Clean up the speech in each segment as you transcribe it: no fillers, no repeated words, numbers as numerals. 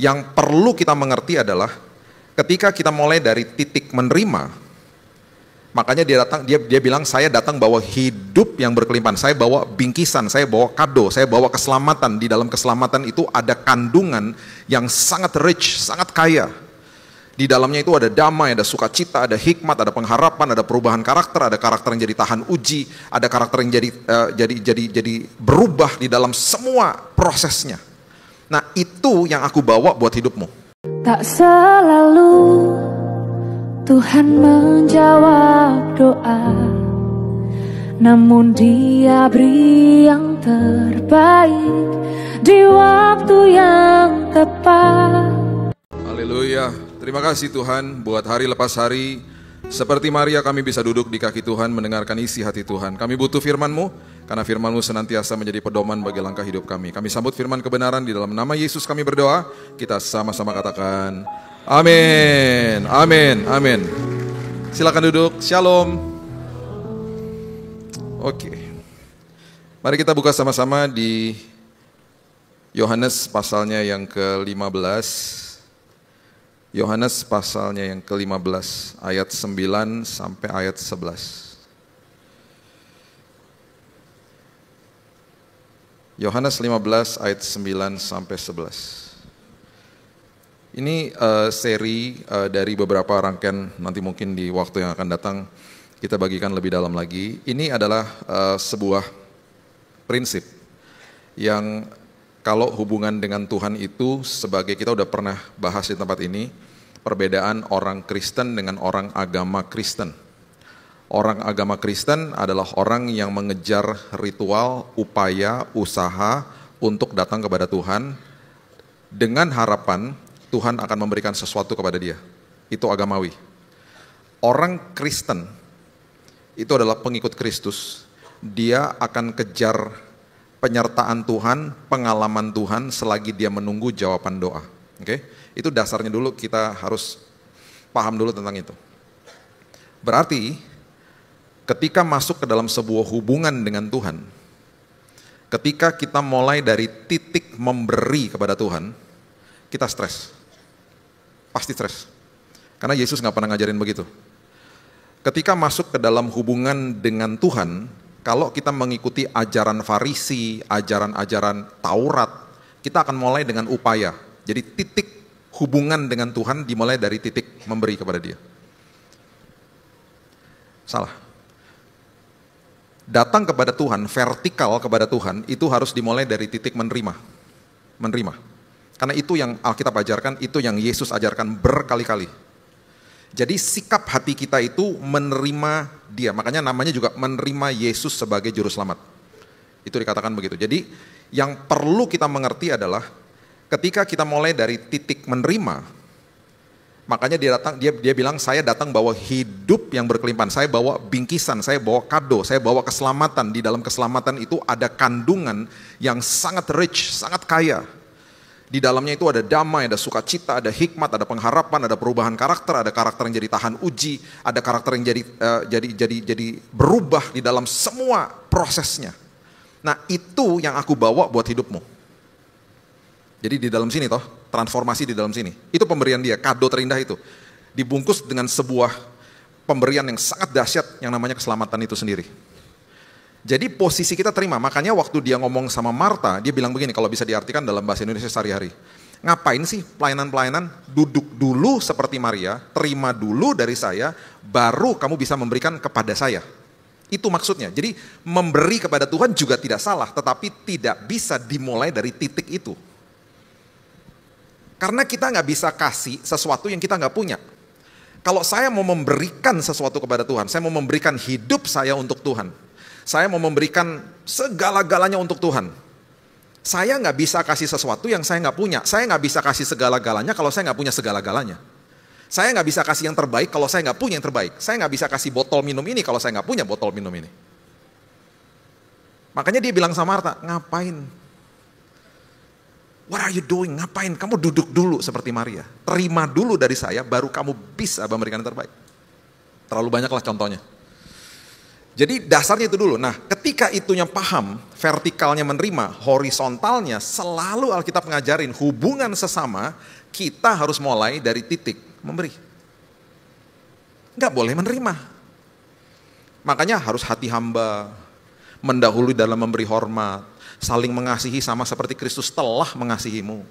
Yang perlu kita mengerti adalah ketika kita mulai dari titik menerima, makanya dia bilang saya datang bawa hidup yang berkelimpahan, saya bawa bingkisan, saya bawa kado, saya bawa keselamatan. Di dalam keselamatan itu ada kandungan yang sangat rich, sangat kaya. Di dalamnya itu ada damai, ada sukacita, ada hikmat, ada pengharapan, ada perubahan karakter, ada karakter yang jadi tahan uji, ada karakter yang jadi berubah di dalam semua prosesnya. Nah, itu yang aku bawa buat hidupmu. Tak selalu Tuhan menjawab doa, namun Dia beri yang terbaik di waktu yang tepat. Haleluya. Terima kasih Tuhan buat hari lepas hari. Seperti Maria kami bisa duduk di kaki Tuhan mendengarkan isi hati Tuhan. Kami butuh firman-Mu, karena firman-Mu senantiasa menjadi pedoman bagi langkah hidup kami. Kami sambut firman kebenaran di dalam nama Yesus kami berdoa. Kita sama-sama katakan amin, amin, amin. Silakan duduk, shalom. Oke. Mari kita buka sama-sama di Yohanes pasalnya yang ke-15. Yohanes pasalnya yang ke-15 ayat 9 sampai ayat 11. Yohanes 15 ayat 9 sampai 11. Ini seri dari beberapa rangkaian, nanti mungkin di waktu yang akan datang kita bagikan lebih dalam lagi. Ini adalah sebuah prinsip yang kalau hubungan dengan Tuhan itu sebagai, kita udah pernah bahas di tempat ini, perbedaan orang Kristen dengan orang agama Kristen. Orang agama Kristen adalah orang yang mengejar ritual, upaya, usaha untuk datang kepada Tuhan dengan harapan Tuhan akan memberikan sesuatu kepada dia. Itu agamawi. Orang Kristen itu adalah pengikut Kristus. Dia akan kejar penyertaan Tuhan, pengalaman Tuhan selagi dia menunggu jawaban doa. Oke? Itu dasarnya dulu, kita harus paham dulu tentang itu. Berarti ketika masuk ke dalam sebuah hubungan dengan Tuhan, ketika kita mulai dari titik memberi kepada Tuhan, kita stres. Pasti stres. Karena Yesus gak pernah ngajarin begitu. Ketika masuk ke dalam hubungan dengan Tuhan, kalau kita mengikuti ajaran Farisi, ajaran-ajaran Taurat, kita akan mulai dengan upaya. Jadi titik hubungan dengan Tuhan dimulai dari titik memberi kepada Dia. Salah. Datang kepada Tuhan, vertikal kepada Tuhan, itu harus dimulai dari titik menerima. Menerima. Karena itu yang Alkitab ajarkan, itu yang Yesus ajarkan berkali-kali. Jadi sikap hati kita itu menerima Dia. Makanya namanya juga menerima Yesus sebagai juru selamat. Itu dikatakan begitu. Jadi yang perlu kita mengerti adalah ketika kita mulai dari titik menerima, makanya dia bilang saya datang bawa hidup yang berkelimpahan. Saya bawa bingkisan, saya bawa kado, saya bawa keselamatan. Di dalam keselamatan itu ada kandungan yang sangat rich, sangat kaya. Di dalamnya itu ada damai, ada sukacita, ada hikmat, ada pengharapan, ada perubahan karakter, ada karakter yang jadi tahan uji, ada karakter yang jadi berubah di dalam semua prosesnya. Nah, itu yang aku bawa buat hidupmu. Jadi di dalam sini toh, transformasi di dalam sini. Itu pemberian Dia, kado terindah itu. Dibungkus dengan sebuah pemberian yang sangat dahsyat yang namanya keselamatan itu sendiri. Jadi posisi kita terima, makanya waktu dia ngomong sama Marta, dia bilang begini, kalau bisa diartikan dalam bahasa Indonesia sehari-hari. Ngapain sih pelayanan-pelayanan, duduk dulu seperti Maria, terima dulu dari saya, baru kamu bisa memberikan kepada saya. Itu maksudnya, jadi memberi kepada Tuhan juga tidak salah, tetapi tidak bisa dimulai dari titik itu. Karena kita nggak bisa kasih sesuatu yang kita nggak punya. Kalau saya mau memberikan sesuatu kepada Tuhan, saya mau memberikan hidup saya untuk Tuhan. Saya mau memberikan segala-galanya untuk Tuhan. Saya nggak bisa kasih sesuatu yang saya nggak punya. Saya nggak bisa kasih segala-galanya kalau saya nggak punya segala-galanya. Saya nggak bisa kasih yang terbaik kalau saya nggak punya yang terbaik. Saya nggak bisa kasih botol minum ini kalau saya nggak punya botol minum ini. Makanya dia bilang sama Marta, ngapain? What are you doing? Ngapain? Kamu duduk dulu seperti Maria. Terima dulu dari saya, baru kamu bisa memberikan yang terbaik. Terlalu banyaklah contohnya. Jadi dasarnya itu dulu. Nah, ketika itunya paham, vertikalnya menerima, horizontalnya selalu Alkitab ngajarin hubungan sesama, kita harus mulai dari titik memberi. Nggak boleh menerima. Makanya harus hati hamba, mendahului dalam memberi hormat, saling mengasihi sama seperti Kristus telah mengasihimu.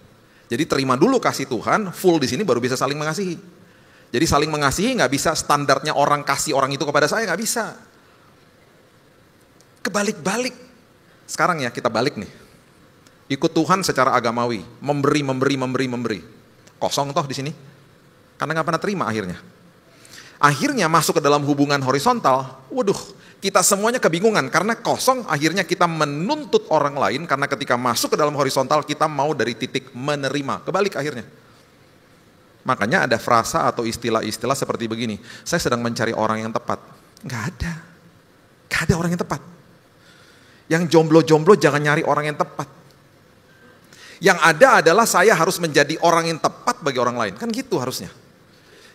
Jadi terima dulu kasih Tuhan, full di sini baru bisa saling mengasihi. Jadi saling mengasihi nggak bisa standarnya orang kasih orang itu kepada saya, nggak bisa. Kebalik-balik. Sekarang ya kita balik nih. Ikut Tuhan secara agamawi, memberi. Kosong toh di sini. Karena nggak pernah terima akhirnya. Akhirnya masuk ke dalam hubungan horizontal. Waduh, kita semuanya kebingungan karena kosong. Akhirnya kita menuntut orang lain karena ketika masuk ke dalam horizontal kita mau dari titik menerima. Kebalik akhirnya. Makanya ada frasa atau istilah-istilah seperti begini. Saya sedang mencari orang yang tepat. Nggak ada. Nggak ada orang yang tepat. Yang jomblo-jomblo jangan nyari orang yang tepat. Yang ada adalah saya harus menjadi orang yang tepat bagi orang lain. Kan gitu harusnya.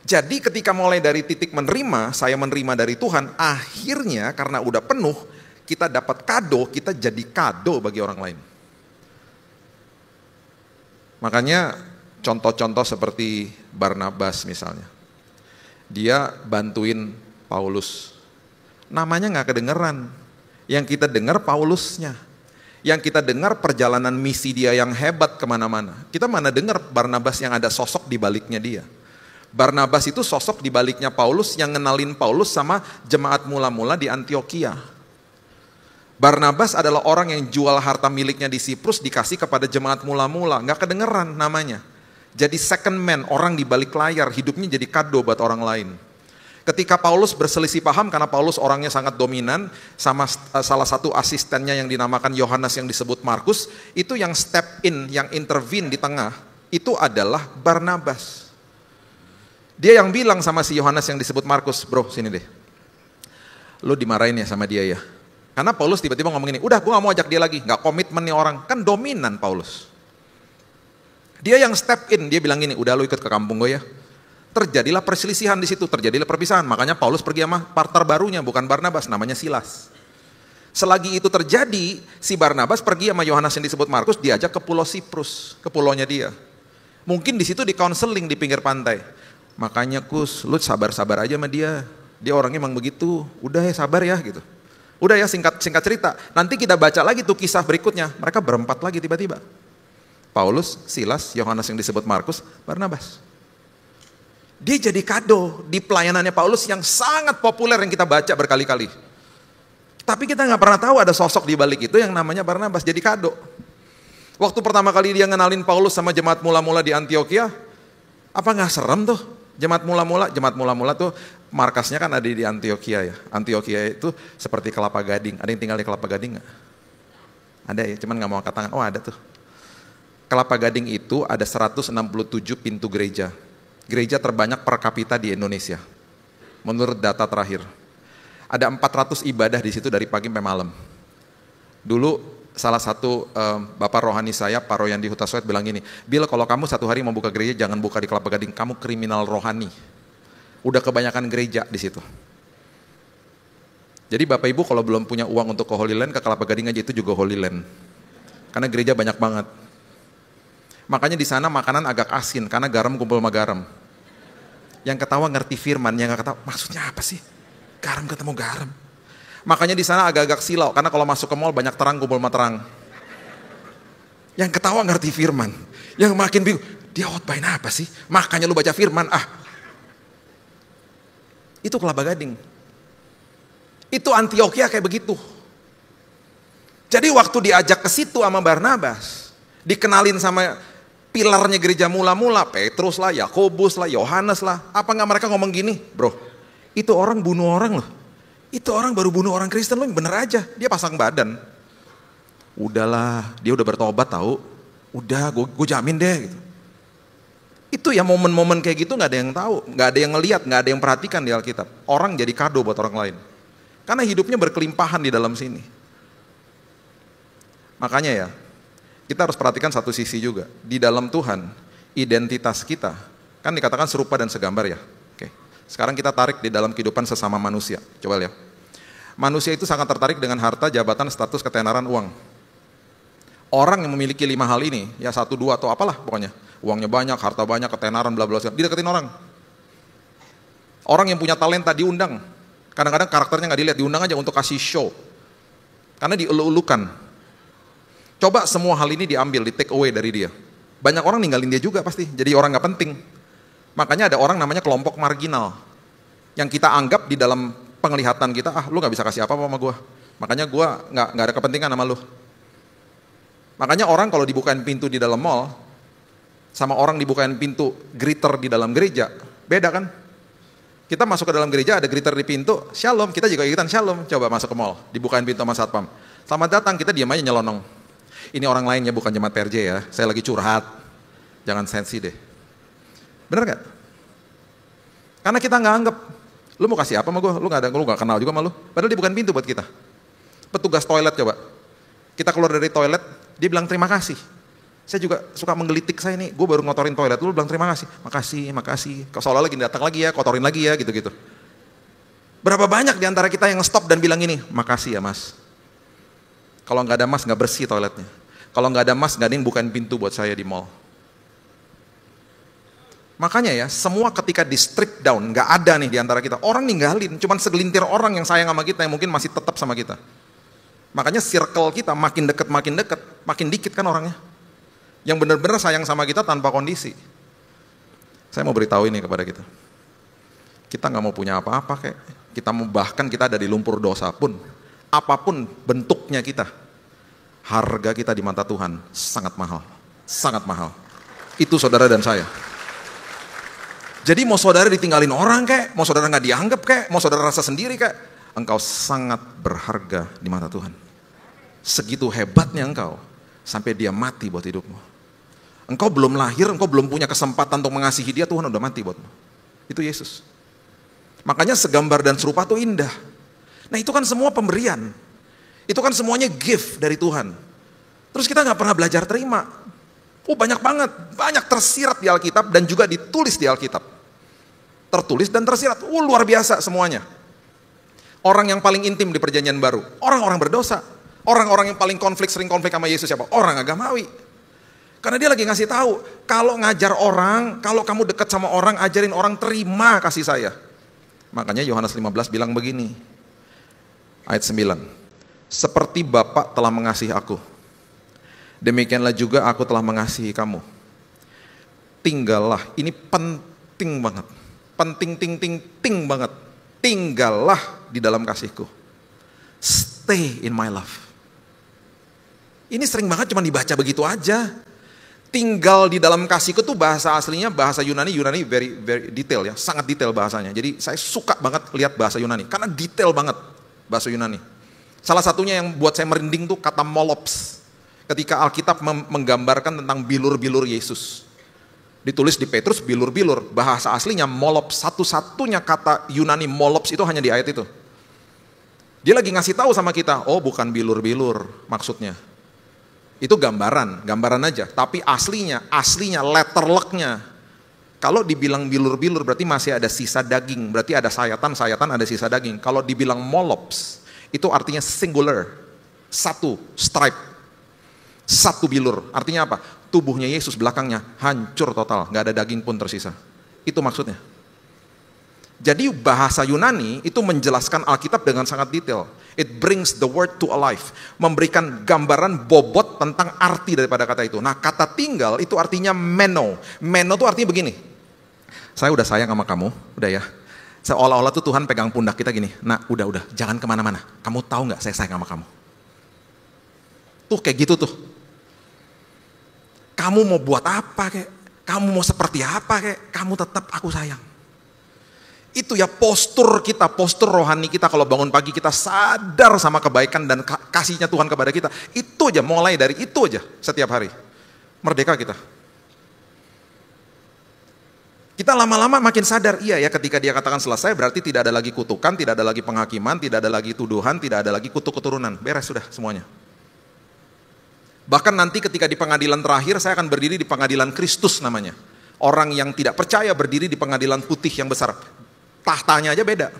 Jadi ketika mulai dari titik menerima, saya menerima dari Tuhan, akhirnya karena udah penuh, kita dapat kado, kita jadi kado bagi orang lain. Makanya contoh-contoh seperti Barnabas misalnya. Dia bantuin Paulus. Namanya gak kedengeran. Yang kita dengar Paulusnya. Yang kita dengar perjalanan misi dia yang hebat kemana-mana. Kita mana dengar Barnabas yang ada sosok di baliknya dia. Barnabas itu sosok di baliknya Paulus yang ngenalin Paulus sama jemaat mula-mula di Antioquia. Barnabas adalah orang yang jual harta miliknya di Siprus dikasih kepada jemaat mula-mula. Gak kedengeran namanya. Jadi second man, orang di balik layar, hidupnya jadi kado buat orang lain. Ketika Paulus berselisih paham karena Paulus orangnya sangat dominan sama salah satu asistennya yang dinamakan Yohanes yang disebut Markus, itu yang step in, yang intervene di tengah, itu adalah Barnabas. Dia yang bilang sama si Yohanes yang disebut Markus, bro sini deh, lu dimarahin ya sama dia ya. Karena Paulus tiba-tiba ngomong gini, udah gue gak mau ajak dia lagi, gak komitmen nih orang, kan dominan Paulus. Dia yang step in, dia bilang gini, udah lu ikut ke kampung gue ya. Terjadilah perselisihan di situ, terjadilah perpisahan. Makanya Paulus pergi sama partner barunya, bukan Barnabas, namanya Silas. Selagi itu terjadi, si Barnabas pergi sama Yohanes yang disebut Markus, diajak ke pulau Siprus, ke pulaunya dia. Mungkin di situ di counseling di pinggir pantai. Makanya Kus, lu sabar-sabar aja sama dia. Dia orangnya emang begitu. Udah ya sabar ya gitu. Udah ya singkat cerita. Nanti kita baca lagi tuh kisah berikutnya. Mereka berempat lagi tiba-tiba. Paulus, Silas, Yohanes yang disebut Markus, Barnabas. Dia jadi kado di pelayanannya Paulus yang sangat populer yang kita baca berkali-kali. Tapi kita nggak pernah tahu ada sosok di balik itu yang namanya Barnabas, jadi kado. Waktu pertama kali dia ngenalin Paulus sama jemaat mula-mula di Antioquia, apa nggak serem tuh? Jemaat mula-mula tuh markasnya kan ada di Antioquia ya. Antioquia itu seperti Kelapa Gading. Ada yang tinggal di Kelapa Gading nggak? Ada ya, cuman nggak mau angkat tangan. Oh ada tuh. Kelapa Gading itu ada 167 pintu gereja. Gereja terbanyak per kapita di Indonesia. Menurut data terakhir. Ada 400 ibadah di situ dari pagi sampai malam. Dulu salah satu bapak rohani saya, Pak Royandi Hutaswet bilang gini, Bill kalau kamu satu hari mau buka gereja jangan buka di Kelapa Gading, kamu kriminal rohani. Udah kebanyakan gereja di situ. Jadi Bapak Ibu kalau belum punya uang untuk ke Holy Land, ke Kelapa Gading aja itu juga Holy Land. Karena gereja banyak banget. Makanya di sana makanan agak asin karena garam kumpul sama garam. Yang ketawa ngerti firman, yang gak ketawa maksudnya apa sih? Garam ketemu garam. Makanya di sana agak-agak silau karena kalau masuk ke mall banyak terang kumpul sama terang. Yang ketawa ngerti firman, yang makin bingung, dia khotbahin apa sih? Makanya lu baca firman, Itu Kelapa Gading. Itu Antioquia kayak begitu. Jadi waktu diajak ke situ sama Barnabas, dikenalin sama pilarnya gereja mula-mula, Petrus lah, Yakobus lah, Yohanes lah. Apa nggak mereka ngomong gini, bro? Itu orang bunuh orang loh. Itu orang baru bunuh orang Kristen loh, yang bener aja. Dia pasang badan. Udahlah, dia udah bertobat tahu. Udah, gue jamin deh. Gitu. Itu ya momen-momen kayak gitu nggak ada yang tahu, nggak ada yang ngelihat, nggak ada yang perhatikan di Alkitab. Orang jadi kado buat orang lain. Karena hidupnya berkelimpahan di dalam sini. Makanya ya, kita harus perhatikan satu sisi juga. Di dalam Tuhan, identitas kita, kan dikatakan serupa dan segambar ya. Oke. Sekarang kita tarik di dalam kehidupan sesama manusia. Coba lihat. Manusia itu sangat tertarik dengan harta, jabatan, status, ketenaran, uang. Orang yang memiliki 5 hal ini, ya 1, 2 atau apalah pokoknya. Uangnya banyak, harta banyak, ketenaran, bla bla bla. Dideketin orang. Orang yang punya talenta diundang. Kadang-kadang karakternya nggak dilihat, diundang aja untuk kasih show. Karena dielu-elukan. Coba semua hal ini diambil, di take away dari dia. Banyak orang ninggalin dia juga pasti, jadi orang nggak penting. Makanya ada orang namanya kelompok marginal. Yang kita anggap di dalam penglihatan kita, lu nggak bisa kasih apa-apa sama gue. Makanya gue nggak ada kepentingan sama lu. Makanya orang kalau dibukain pintu di dalam mall, sama orang dibukain pintu greeter di dalam gereja, beda kan? Kita masuk ke dalam gereja, ada greeter di pintu, shalom, kita juga ikutan shalom. Coba masuk ke mall, dibukain pintu sama satpam. Selamat datang, kita diam aja nyelonong. Ini orang lainnya bukan jemaat PRJ ya, saya lagi curhat. Jangan sensi deh. Bener gak? Karena kita nggak anggap, lu mau kasih apa sama gue? Lu nggak kenal juga sama lu. Padahal dia bukan pintu buat kita. Petugas toilet coba. Kita keluar dari toilet, dia bilang terima kasih. Saya juga suka menggelitik saya nih, gue baru ngotorin toilet, lu bilang terima kasih. Makasih. Seolah lagi datang lagi ya, kotorin lagi ya, gitu-gitu. Berapa banyak di antara kita yang stop dan bilang ini, makasih ya mas. Kalau nggak ada mas, nggak bersih toiletnya. Kalau nggak ada mas, nggak ada yang bukain pintu buat saya di mall. Makanya ya, semua ketika di strip down, nggak ada nih di antara kita. Orang ninggalin, cuman segelintir orang yang sayang sama kita, yang mungkin masih tetap sama kita. Makanya circle kita makin deket, makin dikit kan orangnya. Yang benar-benar sayang sama kita tanpa kondisi. Saya mau beritahu ini kepada kita. Kita nggak mau punya apa-apa kayak. Kita mau bahkan kita ada di lumpur dosa pun. Apapun bentuknya kita. Harga kita di mata Tuhan sangat mahal. Sangat mahal. Itu saudara dan saya. Jadi mau saudara ditinggalin orang kayak, mau saudara nggak dianggap kayak, mau saudara rasa sendiri kayak, engkau sangat berharga di mata Tuhan. Segitu hebatnya engkau, sampai dia mati buat hidupmu. Engkau belum lahir, engkau belum punya kesempatan untuk mengasihi dia, Tuhan udah mati buatmu. Itu Yesus. Makanya segambar dan serupa itu indah. Nah itu kan semua pemberian. Itu kan semuanya gift dari Tuhan. Terus kita nggak pernah belajar terima. Oh banyak banget, banyak tersirat di Alkitab dan juga ditulis di Alkitab. Tertulis dan tersirat, luar biasa semuanya. Orang yang paling intim di perjanjian baru, orang-orang berdosa. Orang-orang yang paling sering konflik sama Yesus siapa? Orang agamawi. Karena dia lagi ngasih tahu, kalau ngajar orang, kalau kamu dekat sama orang, ajarin orang terima kasih saya. Makanya Yohanes 15 bilang begini, ayat 9. Seperti Bapa telah mengasihi aku, demikianlah juga aku telah mengasihi kamu. Tinggallah, ini penting banget. Penting banget. Tinggallah di dalam kasihku. Stay in my love. Ini sering banget cuma dibaca begitu aja. Tinggal di dalam kasihku tuh bahasa aslinya bahasa Yunani very detail ya, sangat detail bahasanya. Jadi saya suka banget lihat bahasa Yunani karena detail banget bahasa Yunani. Salah satunya yang buat saya merinding tuh kata molops. Ketika Alkitab menggambarkan tentang bilur-bilur Yesus. Ditulis di Petrus bilur-bilur, bahasa aslinya molops. Satu-satunya kata Yunani molops itu hanya di ayat itu. Dia lagi ngasih tahu sama kita, oh bukan bilur-bilur maksudnya. Itu gambaran aja. Tapi aslinya letterlucknya. Kalau dibilang bilur-bilur berarti masih ada sisa daging. Berarti ada sayatan ada sisa daging. Kalau dibilang molops, itu artinya singular. Satu stripe. Satu bilur. Artinya apa? Tubuhnya Yesus belakangnya hancur total. Gak ada daging pun tersisa. Itu maksudnya. Jadi bahasa Yunani itu menjelaskan Alkitab dengan sangat detail. It brings the word to alive. Memberikan gambaran bobot tentang arti daripada kata itu. Nah kata tinggal itu artinya meno. Meno itu artinya begini. Saya udah sayang sama kamu, udah ya. Seolah-olah tuh Tuhan pegang pundak kita gini. Nah udah, jangan kemana-mana. Kamu tahu gak saya sayang sama kamu? Tuh kayak gitu tuh. Kamu mau buat apa kek? Kamu mau seperti apa kek? Kamu tetap aku sayang. Itu ya postur kita, postur rohani kita kalau bangun pagi kita sadar sama kebaikan dan kasihnya Tuhan kepada kita. Itu aja, mulai dari itu aja setiap hari. Merdeka kita. Kita lama-lama makin sadar, iya ya ketika dia katakan selesai berarti tidak ada lagi kutukan, tidak ada lagi penghakiman, tidak ada lagi tuduhan, tidak ada lagi kutuk keturunan. Beres sudah semuanya. Bahkan nanti ketika di pengadilan terakhir saya akan berdiri di pengadilan Kristus namanya. Orang yang tidak percaya berdiri di pengadilan putih yang besar. Tahtanya aja beda.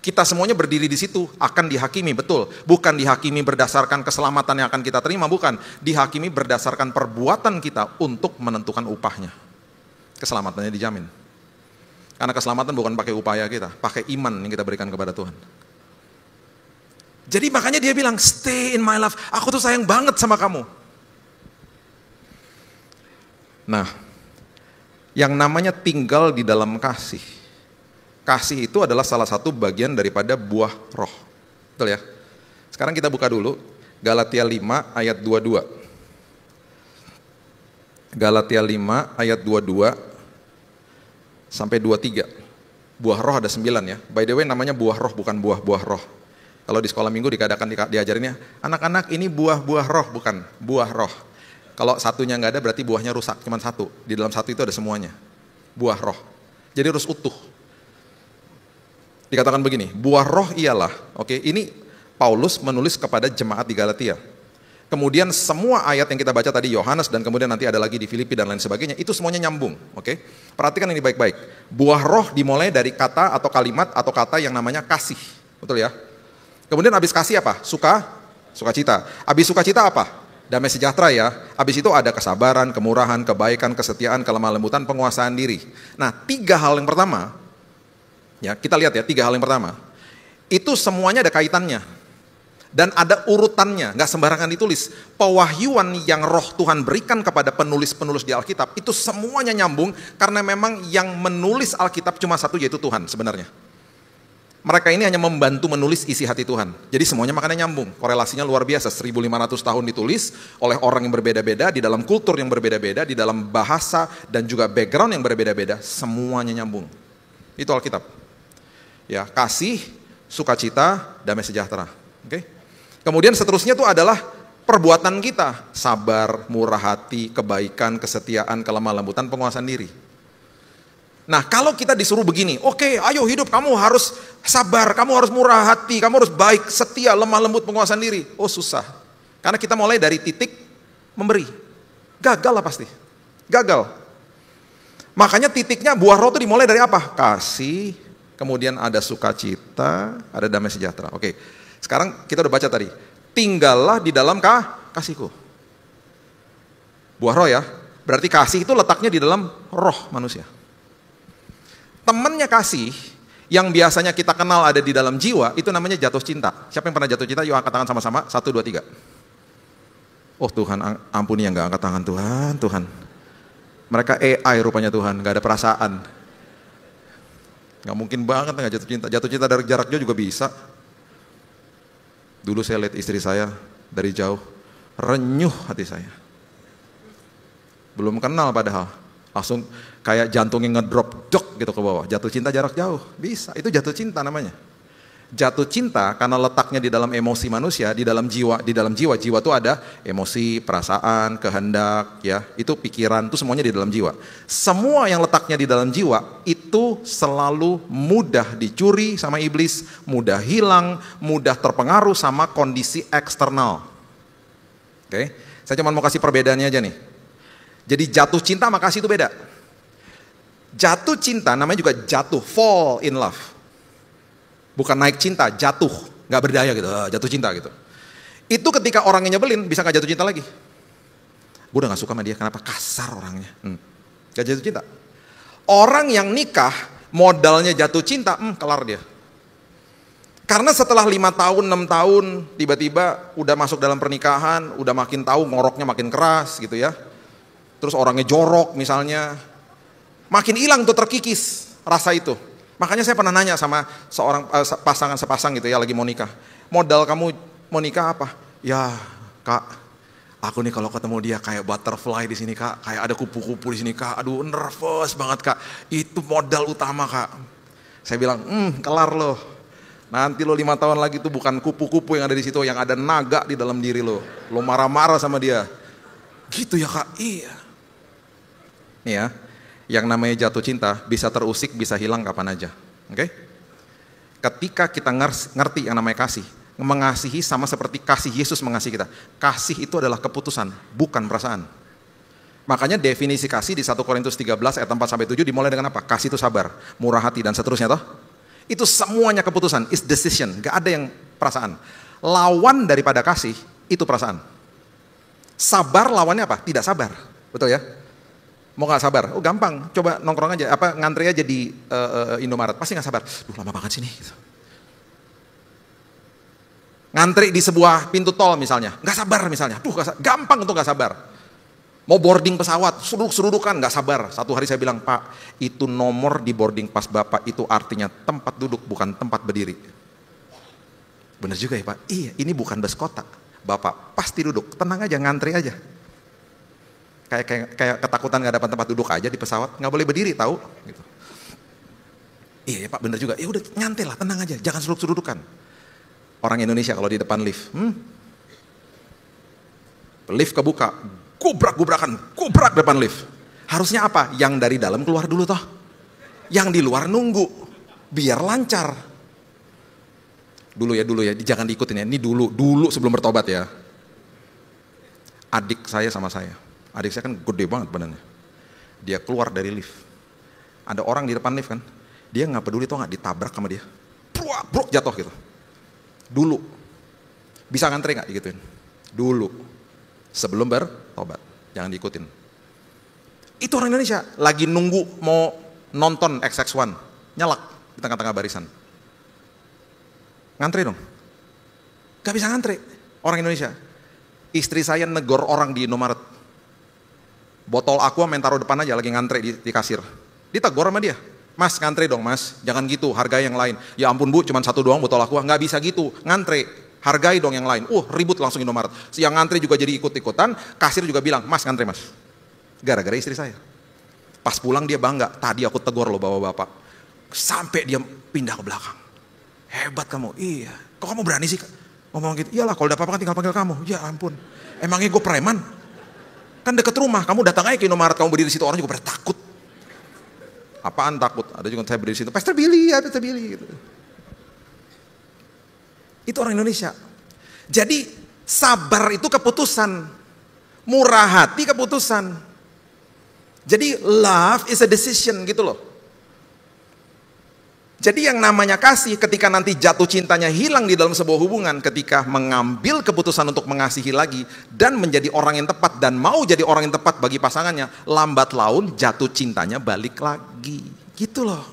Kita semuanya berdiri di situ akan dihakimi, betul. Bukan dihakimi berdasarkan keselamatan yang akan kita terima, bukan. Dihakimi berdasarkan perbuatan kita untuk menentukan upahnya. Keselamatannya dijamin. Karena keselamatan bukan pakai upaya kita, pakai iman yang kita berikan kepada Tuhan. Jadi makanya dia bilang, stay in my love. Aku tuh sayang banget sama kamu. Nah, yang namanya tinggal di dalam kasih. Kasih itu adalah salah satu bagian daripada buah roh. Betul ya? Sekarang kita buka dulu Galatia 5 ayat 22. Galatia 5 ayat 22 sampai 23. Buah roh ada 9 ya. By the way namanya buah roh, bukan buah-buah roh. Kalau di sekolah minggu diajarinnya, anak-anak ini buah-buah roh, bukan buah roh. Kalau satunya nggak ada berarti buahnya rusak, cuma satu. Di dalam satu itu ada semuanya. Buah roh. Jadi harus utuh. Dikatakan begini, buah roh ialah, oke, ini Paulus menulis kepada jemaat di Galatia. Kemudian semua ayat yang kita baca tadi Yohanes dan kemudian nanti ada lagi di Filipi dan lain sebagainya, itu semuanya nyambung, oke? Perhatikan ini baik-baik. Buah roh dimulai dari kata atau kalimat atau kata yang namanya kasih, betul ya? Kemudian habis kasih apa? Sukacita. Habis sukacita apa? Damai sejahtera ya. Habis itu ada kesabaran, kemurahan, kebaikan, kesetiaan, kelemah lembutan, penguasaan diri. Nah, 3 hal yang pertama, ya, kita lihat ya 3 hal yang pertama. Itu semuanya ada kaitannya. Dan ada urutannya, gak sembarangan ditulis. Pewahyuan yang roh Tuhan berikan kepada penulis-penulis di Alkitab, itu semuanya nyambung, karena memang yang menulis Alkitab cuma satu, yaitu Tuhan sebenarnya. Mereka ini hanya membantu menulis isi hati Tuhan. Jadi semuanya makanya nyambung, korelasinya luar biasa. 1500 tahun ditulis oleh orang yang berbeda-beda, di dalam kultur yang berbeda-beda, di dalam bahasa dan juga background yang berbeda-beda, semuanya nyambung. Itu Alkitab. Ya, kasih, sukacita, damai sejahtera. Oke? Kemudian seterusnya itu adalah perbuatan kita, sabar, murah hati, kebaikan, kesetiaan, kelemah lembutan, penguasaan diri. Nah, kalau kita disuruh begini, oke, ayo hidup, kamu harus sabar, kamu harus murah hati, kamu harus baik, setia, lemah lembut, penguasaan diri. Oh, susah. Karena kita mulai dari titik memberi. Gagal lah pasti. Gagal. Makanya titiknya buah roh itu dimulai dari apa? Kasih, kemudian ada sukacita, ada damai sejahtera. Oke. Sekarang kita udah baca tadi, tinggallah di dalam kasihku. Buah roh ya, berarti kasih itu letaknya di dalam roh manusia. Temannya kasih, yang biasanya kita kenal ada di dalam jiwa, itu namanya jatuh cinta. Siapa yang pernah jatuh cinta? Yuk angkat tangan sama-sama, 1, 2, 3. Oh Tuhan, ampuni yang gak angkat tangan, Tuhan. Mereka AI rupanya Tuhan, gak ada perasaan. Gak mungkin banget gak jatuh cinta dari jarak jauh juga bisa. Dulu saya lihat istri saya dari jauh, renyuh hati saya. Belum kenal padahal, langsung kayak jantungnya ngedrop jok gitu ke bawah. Jatuh cinta jarak jauh, bisa, itu jatuh cinta namanya. Jatuh cinta karena letaknya di dalam emosi manusia, di dalam jiwa jiwa itu ada emosi, perasaan, kehendak, ya, itu pikiran, itu semuanya di dalam jiwa. Semua yang letaknya di dalam jiwa itu selalu mudah dicuri sama iblis, mudah hilang, mudah terpengaruh sama kondisi eksternal. Oke, saya cuma mau kasih perbedaannya aja nih. Jadi jatuh cinta sama kasih itu beda. Jatuh cinta namanya juga jatuh, fall in love. Bukan naik cinta, jatuh, gak berdaya gitu, jatuh cinta gitu. Itu ketika orangnya nyebelin, bisa gak jatuh cinta lagi. Gue udah gak suka sama dia, kenapa kasar orangnya. Gak jatuh cinta. Orang yang nikah, modalnya jatuh cinta, kelar dia. Karena setelah 5 tahun, 6 tahun, tiba-tiba udah masuk dalam pernikahan, udah makin tahu ngoroknya makin keras gitu ya. Terus orangnya jorok misalnya, makin hilang tuh terkikis rasa itu. Makanya saya pernah nanya sama seorang sepasang gitu ya lagi mau nikah. Modal kamu mau nikah apa? Ya kak, aku nih kalau ketemu dia kayak butterfly di sini kak, kayak ada kupu-kupu di sini kak. Aduh nervous banget kak. Itu modal utama kak. Saya bilang, kelar loh. Nanti lo 5 tahun lagi tuh bukan kupu-kupu yang ada di situ, yang ada naga di dalam diri lo. Lo marah-marah sama dia. Gitu ya kak? Iya. Nih ya. Yang namanya jatuh cinta bisa terusik, bisa hilang kapan aja. Oke? Ketika kita ngerti yang namanya kasih, mengasihi sama seperti kasih Yesus mengasihi kita. Kasih itu adalah keputusan, bukan perasaan. Makanya definisi kasih di 1 Korintus 13 ayat 4-7 dimulai dengan apa? Kasih itu sabar, murah hati dan seterusnya toh. Itu semuanya keputusan, is decision, gak ada yang perasaan. Lawan daripada kasih, itu perasaan. Sabar lawannya apa? Tidak sabar, betul ya? Mau gak sabar? Oh gampang, coba nongkrong aja, ngantri aja di Indomaret, pasti gak sabar. Duh lama banget sini. Gitu. Ngantri di sebuah pintu tol misalnya, gak sabar misalnya. Gampang untuk gak sabar. Mau boarding pesawat, surudukan gak sabar. Satu hari saya bilang, Pak, itu nomor di boarding pass Bapak itu artinya tempat duduk, bukan tempat berdiri. Bener juga ya Pak? Iya, ini bukan bus kota. Bapak pasti duduk, tenang aja, ngantri aja. Kayak ketakutan gak dapat tempat duduk aja di pesawat, gak boleh berdiri tahu. Gitu. Iya Pak, bener juga. Ya udah nyantai lah, tenang aja, jangan surudukan. Orang Indonesia kalau di depan lift, lift kebuka, gubrak depan lift. Harusnya apa? Yang dari dalam keluar dulu toh. Yang di luar nunggu, biar lancar. Dulu ya, jangan diikutin ya. Ini dulu sebelum bertobat ya. Adik saya sama saya. Adik saya kan gede banget badannya. Dia keluar dari lift. Ada orang di depan lift kan. Dia nggak peduli toh nggak ditabrak sama dia. Brok jatuh gitu. Dulu. Bisa ngantri nggak digituin? Dulu. Sebelum bertobat. Jangan diikutin. Itu orang Indonesia. Lagi nunggu mau nonton XX1. Nyelak di tengah-tengah barisan. Ngantri dong. Gak bisa ngantri. Orang Indonesia. Istri saya negor orang di Indomaret. Botol aqua main taruh depan aja lagi ngantri di kasir. Ditegur sama dia. Mas ngantri dong mas, jangan gitu, hargai yang lain. Ya ampun bu, cuma satu doang botol aqua, nggak bisa gitu, ngantri, hargai dong yang lain. Ribut langsung Indomaret. Yang ngantri juga jadi ikut-ikutan, kasir juga bilang, mas ngantri mas. Gara-gara istri saya. Pas pulang dia bangga, tadi aku tegur loh bapak-bapak. Sampai dia pindah ke belakang. Hebat kamu, iya. Kok kamu berani sih ngomong gitu? Iyalah kalau udah apa-apa kan tinggal panggil kamu. Ya ampun, emangnya gue preman? Kan deket rumah, kamu datang aja ke Indomaret, kamu berdiri di situ, orang juga pada takut. Apaan takut? Ada juga saya berdiri di situ, Pastor Billy gitu. Itu orang Indonesia. Jadi sabar itu keputusan, murah hati keputusan. Jadi love is a decision gitu loh. Jadi yang namanya kasih ketika nanti jatuh cintanya hilang di dalam sebuah hubungan, ketika mengambil keputusan untuk mengasihi lagi dan menjadi orang yang tepat dan mau jadi orang yang tepat bagi pasangannya, lambat laun jatuh cintanya balik lagi. Gitu loh.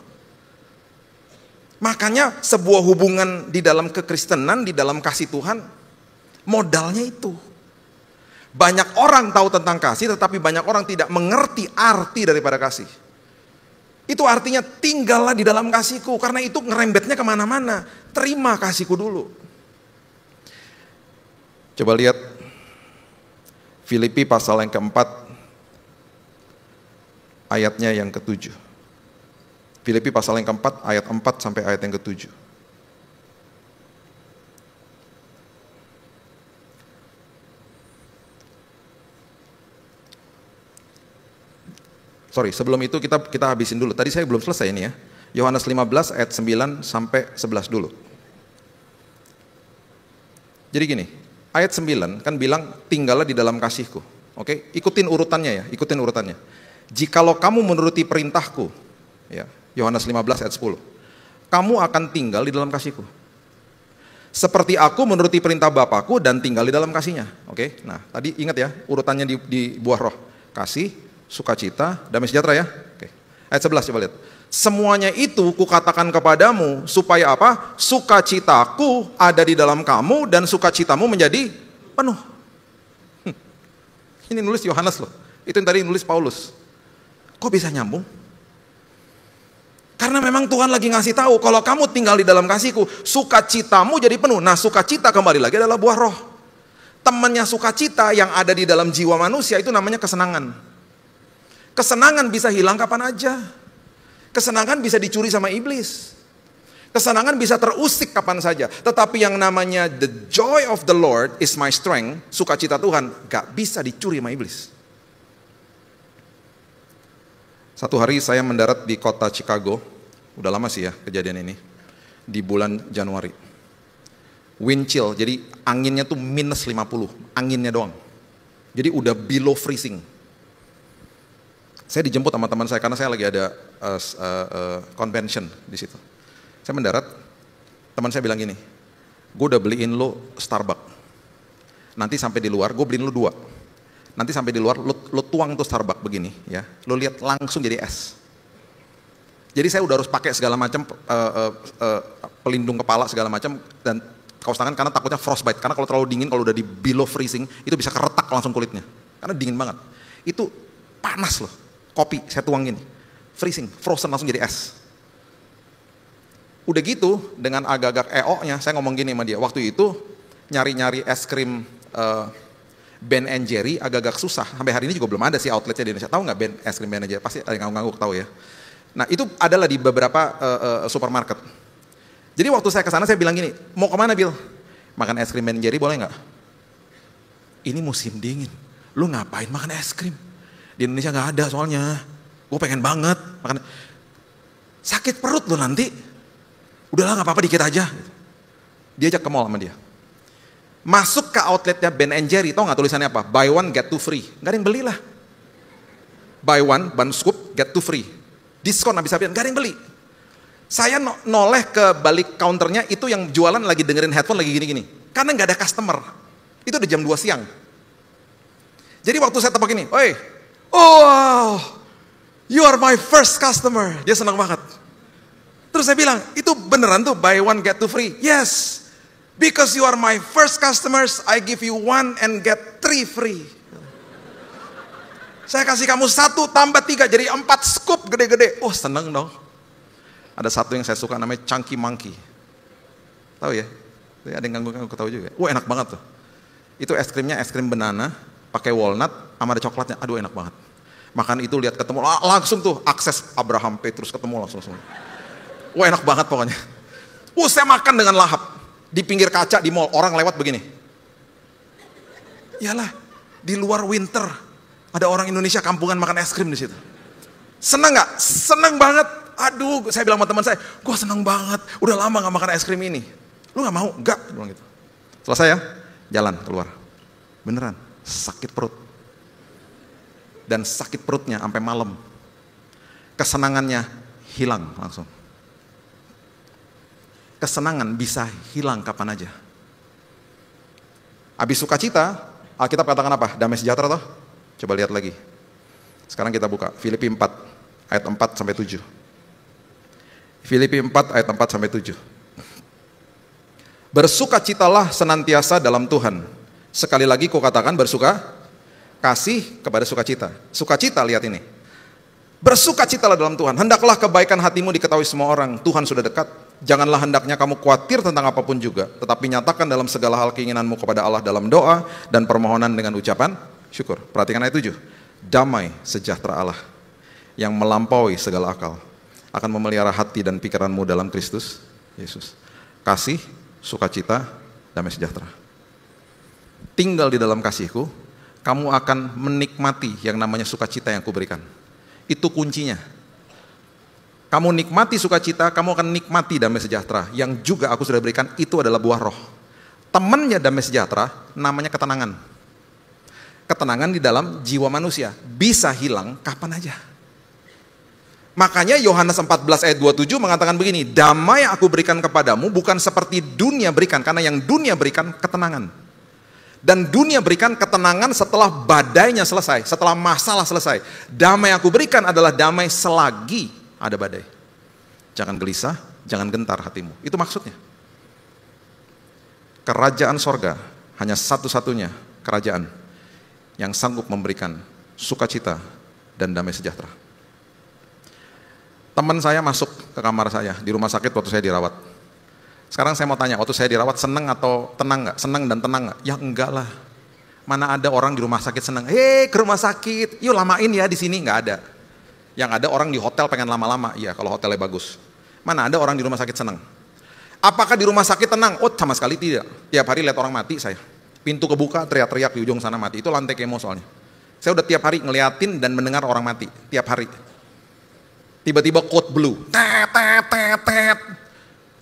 Makanya sebuah hubungan di dalam kekristenan, di dalam kasih Tuhan, modalnya itu. Banyak orang tahu tentang kasih, tetapi banyak orang tidak mengerti arti daripada kasih. Itu artinya tinggallah di dalam kasihku, karena itu ngerembetnya kemana-mana. Terima kasihku dulu. Coba lihat Filipi pasal yang keempat, ayatnya yang ke-7. Filipi pasal yang keempat, ayat 4 sampai ayat yang ke-7. Sorry, sebelum itu kita habisin dulu. Tadi saya belum selesai ini ya. Yohanes 15 ayat 9 sampai 11 dulu. Jadi gini, ayat 9 kan bilang tinggallah di dalam kasihku. Oke, ikutin urutannya ya, ikutin urutannya. Jikalau kamu menuruti perintahku, ya, Yohanes 15 ayat 10. Kamu akan tinggal di dalam kasihku. Seperti aku menuruti perintah Bapakku dan tinggal di dalam kasihnya. Oke, nah tadi ingat ya urutannya di buah roh. Kasih, sukacita, damai sejahtera ya. Oke. Ayat 11 coba lihat. Semuanya itu kukatakan kepadamu supaya apa? Sukacitaku ada di dalam kamu dan sukacitamu menjadi penuh. Ini nulis Yohanes loh. Itu yang tadi nulis Paulus. Kok bisa nyambung? Karena memang Tuhan lagi ngasih tahu kalau kamu tinggal di dalam kasihku, sukacitamu jadi penuh. Nah, sukacita kembali lagi adalah buah roh. Temannya sukacita yang ada di dalam jiwa manusia itu namanya kesenangan. Kesenangan bisa hilang kapan aja. Kesenangan bisa dicuri sama iblis. Kesenangan bisa terusik kapan saja. Tetapi yang namanya the joy of the Lord is my strength, sukacita Tuhan, gak bisa dicuri sama iblis. Satu hari saya mendarat di kota Chicago, udah lama sih ya kejadian ini, di bulan Januari. Wind chill, jadi anginnya tuh minus 50, anginnya doang. Jadi udah below freezing. Saya dijemput sama teman saya karena saya lagi ada convention di situ. Saya mendarat, teman saya bilang gini, gue udah beliin lo Starbucks. Nanti sampai di luar, gue beliin lo 2. Nanti sampai di luar, lo tuang tuh Starbucks begini, ya. Lo lihat langsung jadi es. Jadi saya udah harus pakai segala macam pelindung kepala segala macam dan kaos tangan karena takutnya frostbite. Karena kalau terlalu dingin, kalau udah di below freezing, itu bisa keretak langsung kulitnya. Karena dingin banget. Itu panas loh. Kopi saya tuang gini, freezing, frozen langsung jadi es. Udah gitu dengan agak-agak EO-nya, saya ngomong gini sama dia. Waktu itu nyari-nyari es krim Ben & Jerry agak-agak susah. Sampai hari ini juga belum ada sih outletnya di Indonesia. Tahu nggak es krim Ben & Jerry? Pasti ada yang ngangguk tahu ya. Nah itu adalah di beberapa supermarket. Jadi waktu saya ke sana saya bilang gini, mau kemana Bill? Makan es krim Ben & Jerry boleh nggak? Ini musim dingin, lu ngapain makan es krim? Di Indonesia nggak ada soalnya. Gue pengen banget makan. Sakit perut lu nanti. Udahlah nggak apa-apa dikit aja. Dia ajak ke mall sama dia. Masuk ke outletnya Ben & Jerry, tau nggak tulisannya apa? Buy one get two free. Nggak ada yang belilah. Buy one, ban scoop, get two free. Diskon habis-habisan, nggak ada yang beli. Saya noleh ke balik counternya, itu yang jualan lagi dengerin headphone lagi gini-gini. Karena nggak ada customer. Itu udah jam 2 siang. Jadi waktu saya tepuk ini, oi, oh, you are my first customer. Dia senang banget. Terus saya bilang, itu beneran tuh buy one get two free? Yes. Because you are my first customers, I give you 1 and get 3 free. Saya kasih kamu 1 tambah 3, jadi 4 scoop gede-gede. Oh seneng dong. Ada satu yang saya suka namanya Chunky Monkey. Tahu ya? Ada yang ganggu-ganggu tahu juga. Wah enak banget tuh. Itu es krimnya es krim banana, pakai walnut, sama ada coklatnya. Aduh enak banget. Makan itu lihat ketemu, langsung tuh akses Abraham Petrus ketemu langsung. Wah enak banget pokoknya. Saya makan dengan lahap. Di pinggir kaca di mall, orang lewat begini. Iyalah, di luar winter, ada orang Indonesia kampungan makan es krim di situ. Senang nggak? Senang banget. Aduh, saya bilang sama teman saya, gue senang banget. Udah lama nggak makan es krim ini. Lu nggak mau? Nggak, bilang gitu. Selesai ya, jalan keluar. Beneran, sakit perut. Dan sakit perutnya sampai malam. Kesenangannya hilang langsung. Kesenangan bisa hilang kapan aja. Habis sukacita, Alkitab katakan apa? Damai sejahtera toh? Coba lihat lagi. Sekarang kita buka Filipi 4 ayat 4 sampai 7. Filipi 4 ayat 4 sampai 7. Bersukacitalah senantiasa dalam Tuhan. Sekali lagi ku katakan bersuka kasih kepada sukacita. Sukacita lihat ini. Bersukacitalah dalam Tuhan. Hendaklah kebaikan hatimu diketahui semua orang. Tuhan sudah dekat. Janganlah hendaknya kamu khawatir tentang apapun juga, tetapi nyatakan dalam segala hal keinginanmu kepada Allah dalam doa dan permohonan dengan ucapan syukur. Perhatikan ayat 7. Damai sejahtera Allah yang melampaui segala akal akan memelihara hati dan pikiranmu dalam Kristus Yesus. Kasih, sukacita, damai sejahtera. Tinggal di dalam kasihku, kamu akan menikmati yang namanya sukacita yang kuberikan. Itu kuncinya. Kamu nikmati sukacita, kamu akan nikmati damai sejahtera. Yang juga aku sudah berikan, itu adalah buah roh. Temannya damai sejahtera, namanya ketenangan. Ketenangan di dalam jiwa manusia. Bisa hilang kapan aja. Makanya Yohanes 14 ayat 27 mengatakan begini, damai yang aku berikan kepadamu bukan seperti dunia berikan. Karena yang dunia berikan ketenangan. Dan dunia berikan ketenangan setelah badainya selesai, setelah masalah selesai. Damai yang aku berikan adalah damai selagi ada badai. Jangan gelisah, jangan gentar hatimu. Itu maksudnya. Kerajaan sorga hanya satu-satunya kerajaan yang sanggup memberikan sukacita dan damai sejahtera. Teman saya masuk ke kamar saya di rumah sakit waktu saya dirawat. Sekarang saya mau tanya, waktu saya dirawat senang atau tenang nggak? Senang dan tenang nggak? Ya enggak lah. Mana ada orang di rumah sakit senang? Ke rumah sakit, yuk lamain ya di sini. Nggak ada. Yang ada orang di hotel pengen lama-lama, iya kalau hotelnya bagus. Mana ada orang di rumah sakit senang? Apakah di rumah sakit tenang? Oh sama sekali tidak. Tiap hari lihat orang mati saya. Pintu kebuka teriak-teriak di ujung sana mati. Itu lantai kemo soalnya. Saya udah tiap hari ngeliatin dan mendengar orang mati. Tiap hari. Tiba-tiba code blue. Tet, tet, tet, tet.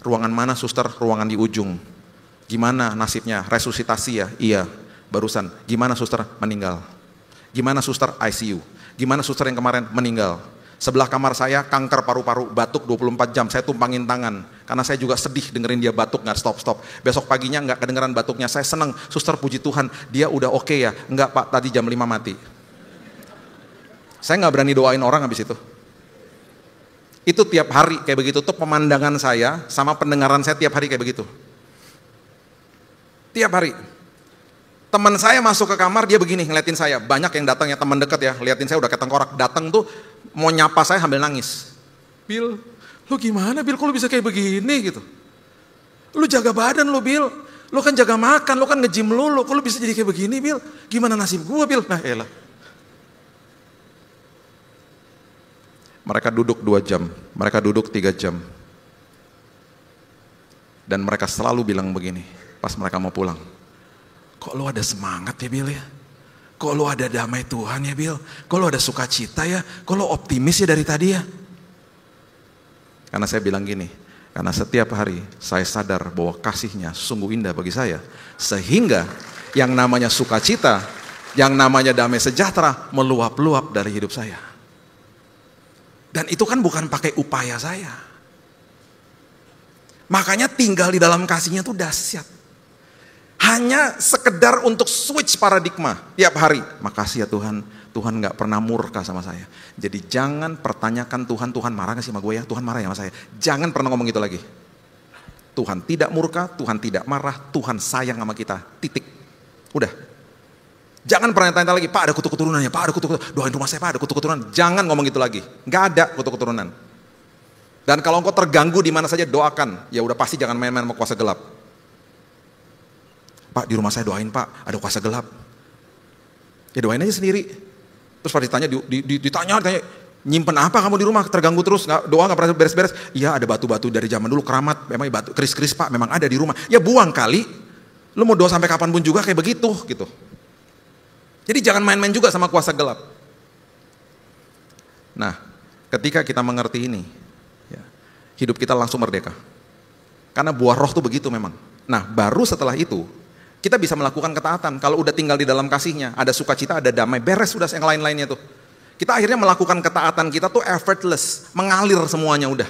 Ruangan mana suster? Ruangan di ujung. Gimana nasibnya? Resusitasi ya? Iya. Barusan. Gimana suster? Meninggal. Gimana suster? ICU. Gimana suster yang kemarin? Meninggal. Sebelah kamar saya kanker paru-paru, batuk 24 jam, saya tumpangin tangan. karena saya juga sedih dengerin dia batuk nggak stop. Besok paginya nggak kedengeran batuknya, saya senang, suster puji Tuhan, dia udah oke ya. Enggak Pak, tadi jam 5 mati. Saya nggak berani doain orang habis itu. Itu tiap hari kayak begitu, tuh pemandangan saya sama pendengaran saya tiap hari kayak begitu. Tiap hari. Teman saya masuk ke kamar, dia begini ngeliatin saya. Banyak yang datang ya, teman dekat ya, liatin saya udah kayak tengkorak. Datang tuh mau nyapa saya sambil nangis. Bil, lu gimana Bil, kok lu bisa kayak begini gitu? Lu jaga badan lu Bil, lu kan jaga makan, lu kan nge-gym lu, kok lu bisa jadi kayak begini Bil? Gimana nasib gua Bil? Nah elah. Mereka duduk 2 jam, mereka duduk 3 jam. Dan mereka selalu bilang begini, pas mereka mau pulang. Kok lu ada semangat ya Bil ya? Kok lu ada damai Tuhan ya Bil? Kok lu ada sukacita ya? Kok lu optimis ya dari tadi ya? Karena saya bilang gini, karena setiap hari saya sadar bahwa kasih-Nya sungguh indah bagi saya. Sehingga yang namanya sukacita, yang namanya damai sejahtera meluap-luap dari hidup saya. Dan itu kan bukan pakai upaya saya. Makanya tinggal di dalam kasih-Nya tuh dahsyat. Hanya sekedar untuk switch paradigma tiap hari. Makasih ya Tuhan, Tuhan gak pernah murka sama saya. Jadi jangan pertanyakan Tuhan marah gak sih sama gue ya? Tuhan marah ya sama saya. Jangan pernah ngomong gitu lagi. Tuhan tidak murka, Tuhan tidak marah, Tuhan sayang sama kita. Titik. Udah. Jangan pernah tanya lagi, Pak ada kutuk keturunannya, Pak ada kutuk keturunan. Doain rumah saya Pak ada kutuk keturunan. Jangan ngomong gitu lagi. Gak ada kutuk keturunan. Dan kalau engkau terganggu di mana saja doakan. Ya udah pasti jangan main-main sama kuasa gelap. Pak di rumah saya doain Pak, ada kuasa gelap. Ya doain aja sendiri. Terus pas ditanya, ditanya, nyimpen apa kamu di rumah, terganggu terus, doa gak pernah beres-beres. Iya ada batu-batu dari zaman dulu, keramat, memang batu keris-keris Pak, memang ada di rumah. Ya buang kali, lu mau doa sampai kapanpun juga kayak begitu gitu. Jadi jangan main-main juga sama kuasa gelap. Nah, ketika kita mengerti ini, ya, hidup kita langsung merdeka. Karena buah roh tuh begitu memang. Nah, baru setelah itu, kita bisa melakukan ketaatan. Kalau udah tinggal di dalam kasih-Nya, ada sukacita, ada damai, beres sudah yang lain-lainnya tuh. Kita akhirnya melakukan ketaatan kita tuh effortless, mengalir semuanya udah.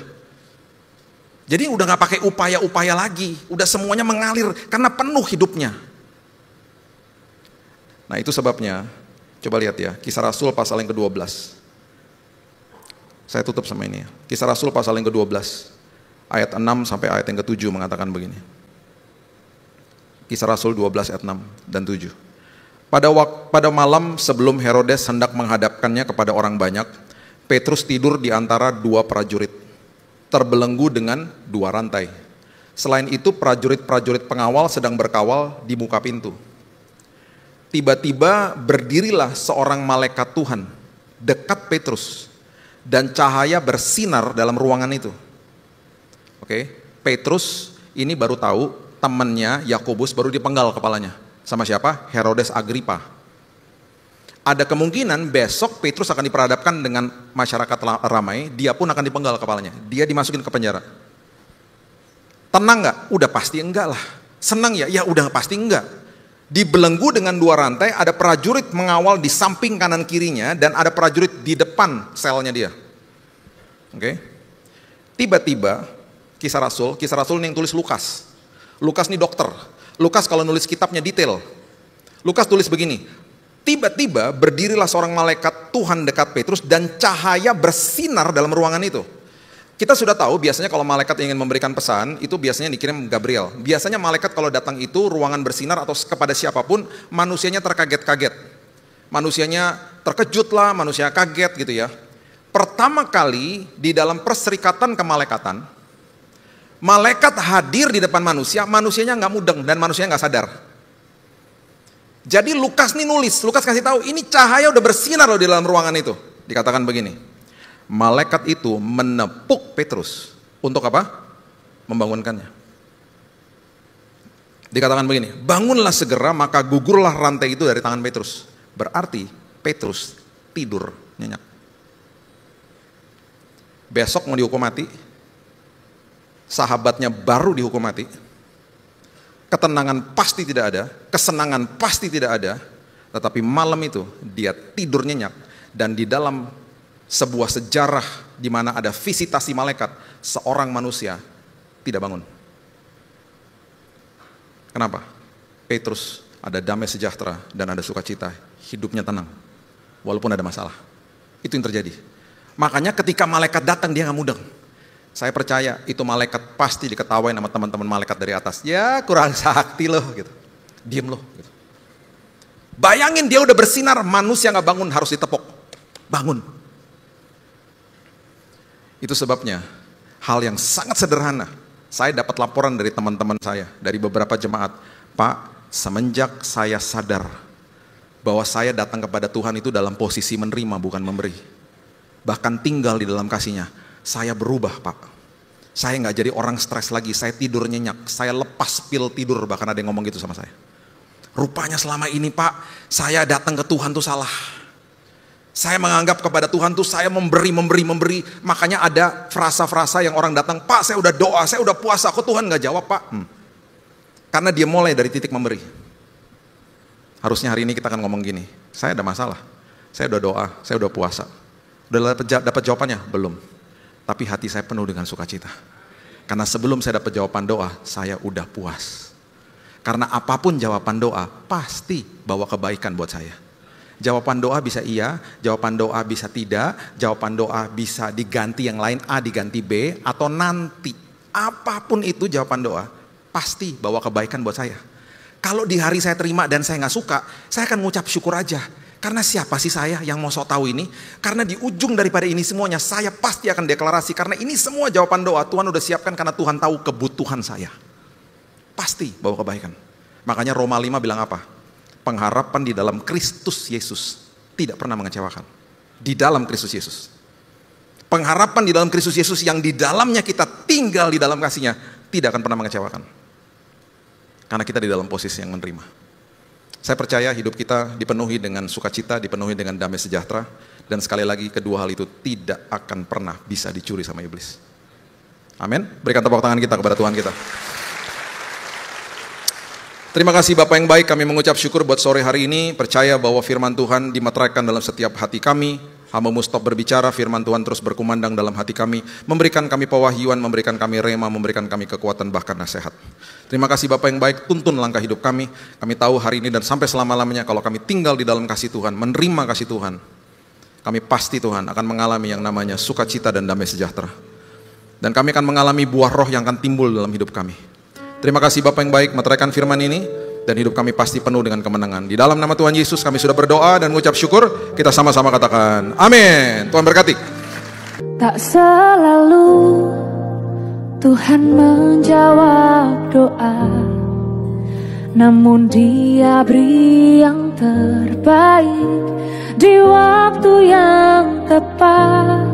Jadi udah gak pakai upaya-upaya lagi, udah semuanya mengalir karena penuh hidupnya. Nah itu sebabnya, coba lihat ya, Kisah Rasul pasal yang ke-12. Saya tutup sama ini ya. Kisah Rasul pasal yang ke-12, ayat 6 sampai ayat yang ke-7 mengatakan begini. Kisah Rasul 12 ayat 6 dan 7. Pada malam sebelum Herodes hendak menghadapkannya kepada orang banyak, Petrus tidur di antara 2 prajurit, terbelenggu dengan 2 rantai. Selain itu prajurit-prajurit pengawal sedang berkawal di muka pintu. Tiba-tiba berdirilah seorang malaikat Tuhan dekat Petrus, dan cahaya bersinar dalam ruangan itu. Oke, Petrus ini baru tahu temannya Yakobus baru dipenggal kepalanya. Sama siapa? Herodes Agripa. Ada kemungkinan besok Petrus akan diperhadapkan dengan masyarakat ramai, dia pun akan dipenggal kepalanya. Dia dimasukin ke penjara. Tenang gak? Udah pasti enggak lah. Senang ya? Ya udah pasti enggak. Dibelenggu dengan 2 rantai, ada prajurit mengawal di samping kanan kirinya, dan ada prajurit di depan selnya dia. Oke. Tiba-tiba, Kisah Rasul ini yang tulis Lukas. Lukas ini dokter. Lukas kalau nulis kitabnya detail. Lukas tulis begini, tiba-tiba berdirilah seorang malaikat Tuhan dekat Petrus dan cahaya bersinar dalam ruangan itu. Kita sudah tahu biasanya kalau malaikat ingin memberikan pesan, itu biasanya dikirim Gabriel. Biasanya malaikat kalau datang itu ruangan bersinar atau kepada siapapun, manusianya terkaget-kaget. Manusianya terkejut lah, manusia kaget gitu ya. Pertama kali di dalam perserikatan kemalaikatan, malaikat hadir di depan manusia, manusianya nggak mudeng dan manusianya nggak sadar. Jadi Lukas nih nulis, Lukas kasih tahu ini cahaya udah bersinar loh di dalam ruangan itu. Dikatakan begini, malaikat itu menepuk Petrus untuk apa? Membangunkannya. Dikatakan begini, bangunlah segera maka gugurlah rantai itu dari tangan Petrus. Berarti Petrus tidur nyenyak. Besok mau dihukum mati. Sahabatnya baru dihukum mati, ketenangan pasti tidak ada, kesenangan pasti tidak ada, tetapi malam itu dia tidur nyenyak, dan di dalam sebuah sejarah di mana ada visitasi malaikat, seorang manusia tidak bangun. Kenapa? Petrus ada damai sejahtera dan ada sukacita, hidupnya tenang, walaupun ada masalah. Itu yang terjadi. Makanya ketika malaikat datang dia nggak mudeng. Saya percaya itu malaikat pasti diketawain sama teman-teman malaikat dari atas. Ya kurang sakti loh gitu. Diem loh gitu. Bayangin dia udah bersinar, manusia nggak bangun harus ditepok. Bangun. Itu sebabnya hal yang sangat sederhana. Saya dapat laporan dari teman-teman saya, dari beberapa jemaat. Pak, semenjak saya sadar bahwa saya datang kepada Tuhan itu dalam posisi menerima bukan memberi. Bahkan tinggal di dalam kasih-Nya. Saya berubah, Pak. Saya nggak jadi orang stres lagi, saya tidur nyenyak. Saya lepas pil tidur, bahkan ada yang ngomong gitu sama saya. Rupanya selama ini, Pak, saya datang ke Tuhan tuh salah. Saya menganggap kepada Tuhan tuh saya memberi. Makanya ada frasa-frasa yang orang datang, Pak saya udah doa, saya udah puasa, kok Tuhan gak jawab Pak? Karena dia mulai dari titik memberi. Harusnya hari ini kita akan ngomong gini, saya ada masalah, saya udah doa, saya udah puasa. Udah dapat jawabannya? Belum. Tapi hati saya penuh dengan sukacita. Karena sebelum saya dapat jawaban doa, saya udah puas. Karena apapun jawaban doa, pasti bawa kebaikan buat saya. Jawaban doa bisa iya, jawaban doa bisa tidak, jawaban doa bisa diganti yang lain, A diganti B, atau nanti. Apapun itu jawaban doa, pasti bawa kebaikan buat saya. Kalau di hari saya terima dan saya gak suka, saya akan mengucap syukur aja. Karena siapa sih saya yang mau sok tahu ini? Karena di ujung daripada ini semuanya, saya pasti akan deklarasi. Karena ini semua jawaban doa, Tuhan udah siapkan karena Tuhan tahu kebutuhan saya. Pasti bawa kebaikan. Makanya Roma 5 bilang apa? Pengharapan di dalam Kristus Yesus tidak pernah mengecewakan. Di dalam Kristus Yesus. Pengharapan di dalam Kristus Yesus yang di dalamnya kita tinggal di dalam kasih-Nya tidak akan pernah mengecewakan. Karena kita di dalam posisi yang menerima. Saya percaya hidup kita dipenuhi dengan sukacita, dipenuhi dengan damai sejahtera. Dan sekali lagi kedua hal itu tidak akan pernah bisa dicuri sama iblis. Amin. Berikan tepuk tangan kita kepada Tuhan kita. Terima kasih Bapak yang baik, kami mengucap syukur buat sore hari ini. Percaya bahwa firman Tuhan dimeteraikan dalam setiap hati kami. Hamba-Mu stop berbicara, firman Tuhan terus berkumandang dalam hati kami. Memberikan kami pewahyuan, memberikan kami rema, memberikan kami kekuatan bahkan nasihat. Terima kasih Bapak yang baik, tuntun langkah hidup kami. Kami tahu hari ini dan sampai selama-lamanya kalau kami tinggal di dalam kasih Tuhan, menerima kasih Tuhan, kami pasti Tuhan akan mengalami yang namanya sukacita dan damai sejahtera. Dan kami akan mengalami buah roh yang akan timbul dalam hidup kami. Terima kasih Bapak yang baik, meteraikan firman ini. Dan hidup kami pasti penuh dengan kemenangan. Di dalam nama Tuhan Yesus kami sudah berdoa dan mengucap syukur. Kita sama-sama katakan amin. Tuhan berkati. Tak selalu Tuhan menjawab doa, namun Dia beri yang terbaik di waktu yang tepat.